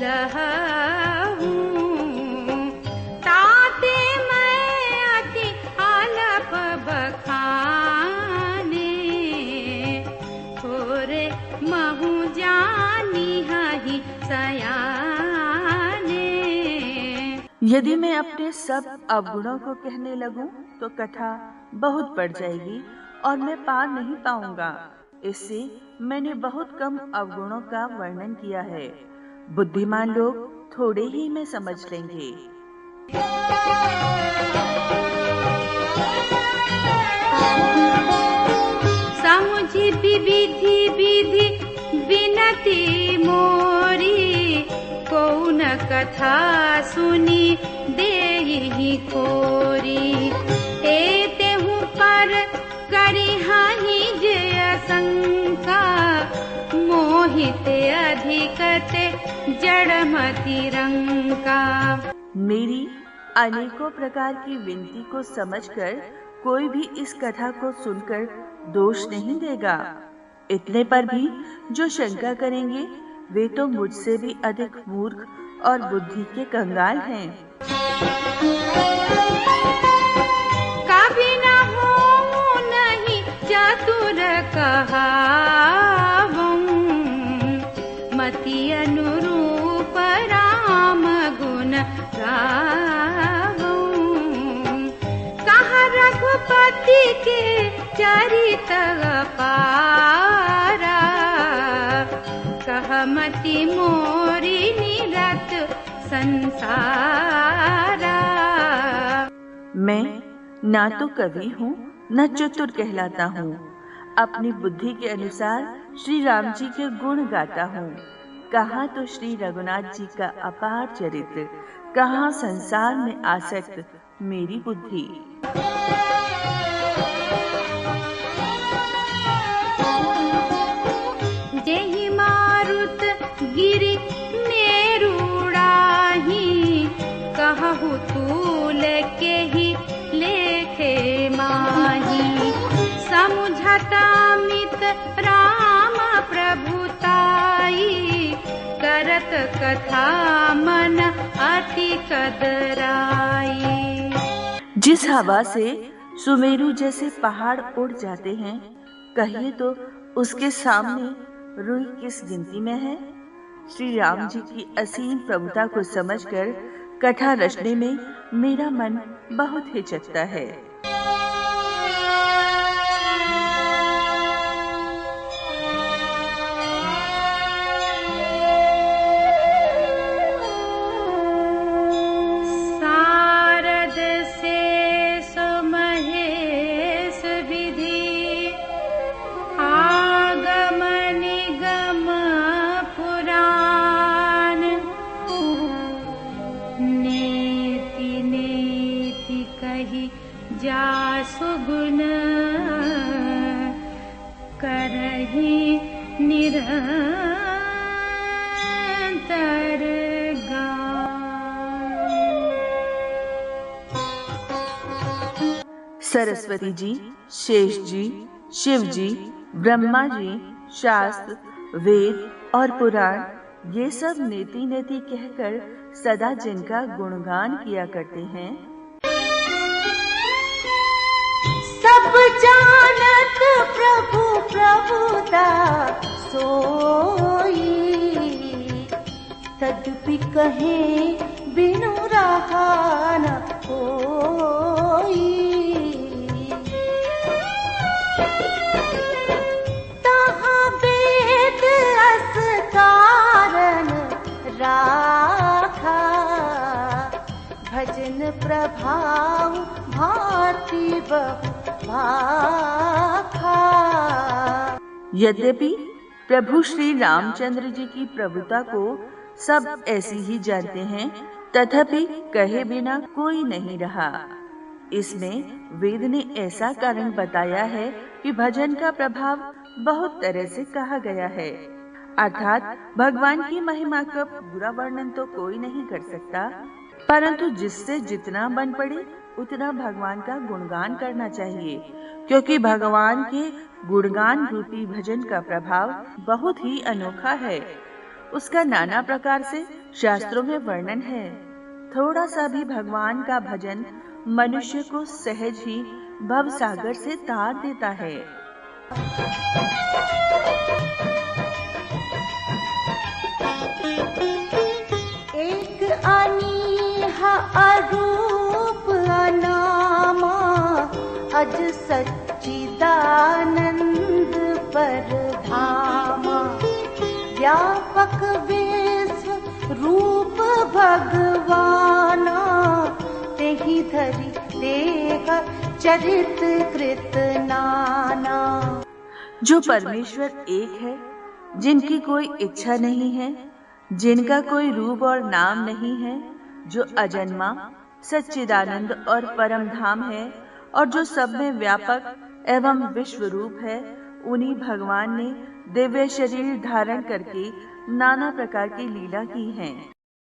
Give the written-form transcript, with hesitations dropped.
रहूं, ताते मैं अति आलप बखाने, थोरे महु जानी हहि सयाने। यदि मैं अपने सब अवगुणों को कहने लगूं तो कथा बहुत बढ़ जाएगी और मैं पार नहीं पाऊंगा। इससे मैंने बहुत कम अवगुणों का वर्णन किया है। बुद्धिमान लोग थोड़े ही में समझ लेंगे। समुझि विधि विधि विनती मोरी, कौन कथा सुनी देहि खोरी। एतेहु पर करिहाहि जय शंका, मोहित अधिकते जड़मति रंका। मेरी अनेकों प्रकार की विनती को समझकर कोई भी इस कथा को सुनकर दोष नहीं देगा। इतने पर भी जो शंका करेंगे वे तो मुझसे भी अधिक मूर्ख और बुद्धि के कंगाल हैं। कभी न हो नहीं चतुर कहावं, मति अनुरूप राम गुण गावं। कहा रघुपति के चरित अपारा, कहमति मोरी निरत संसारा। मैं ना तो कवि हूँ न चतुर कहलाता हूँ। अपनी बुद्धि के अनुसार श्री राम जी के गुण गाता हूँ। कहाँ तो श्री रघुनाथ जी का अपार चरित्र, कहाँ संसार में आसक्त मेरी बुद्धि। जेहि मारुत गिरि मेरुड़ाही, कहु तूल के ही लेखे माही। समुझता मित राम प्रभुताई, करत कथा मन अति कदराई। जिस हवा से सुमेरु जैसे पहाड़ उड़ जाते हैं, कहिए तो उसके सामने रुई किस गिनती में है। श्री राम जी की असीम प्रभुता को समझकर कथा रचने में मेरा मन बहुत हिचकता है। सारद शेष महेश विधि, आगम निगम पुराण। नेति नेति कहि जासु गुण, करहि निरंतर गान। सरस्वती जी, शेष जी, शिव जी, ब्रह्मा जी, शास्त्र, वेद और पुराण, ये सब नेति नेति कहकर सदा जिनका गुणगान किया करते हैं। सब जानत प्रभु प्रभुता सोई, तदपि कहे बिनु रहा न कोई। तहाँ वेद अस कारण राखा, भजन प्रभाव भांति बहु भाखा। यद्यपि प्रभु श्री रामचंद्र जी की प्रभुता को सब ऐसी ही जानते हैं, तथापि कहे बिना कोई नहीं रहा। इसमें वेद ने ऐसा कारण बताया है कि भजन का प्रभाव बहुत तरह से कहा गया है। अर्थात भगवान की महिमा का पूरा वर्णन तो कोई नहीं कर सकता, परंतु जिससे जितना बन पड़े उतना भगवान का गुणगान करना चाहिए, क्योंकि भगवान के गुणगान रूपी भजन का प्रभाव बहुत ही अनोखा है। उसका नाना प्रकार से शास्त्रों में वर्णन है। थोड़ा सा भी भगवान का भजन मनुष्य को सहज ही भव सागर से तार देता है। एक अनीहा अरूप अनामा अज सच्चिदानंद परधामा, व्यापक विश्व रूप भगवाना, तेहि धरि देह चरित कृत नाना। जो परमेश्वर एक है, जिनकी कोई इच्छा नहीं है, जिनका कोई रूप और नाम नहीं है, जो अजन्मा सच्चिदानंद और परम धाम है और जो सब में व्यापक एवं विश्व रूप है, उन्हीं भगवान ने दिव्य शरीर धारण करके नाना प्रकार की लीला की है।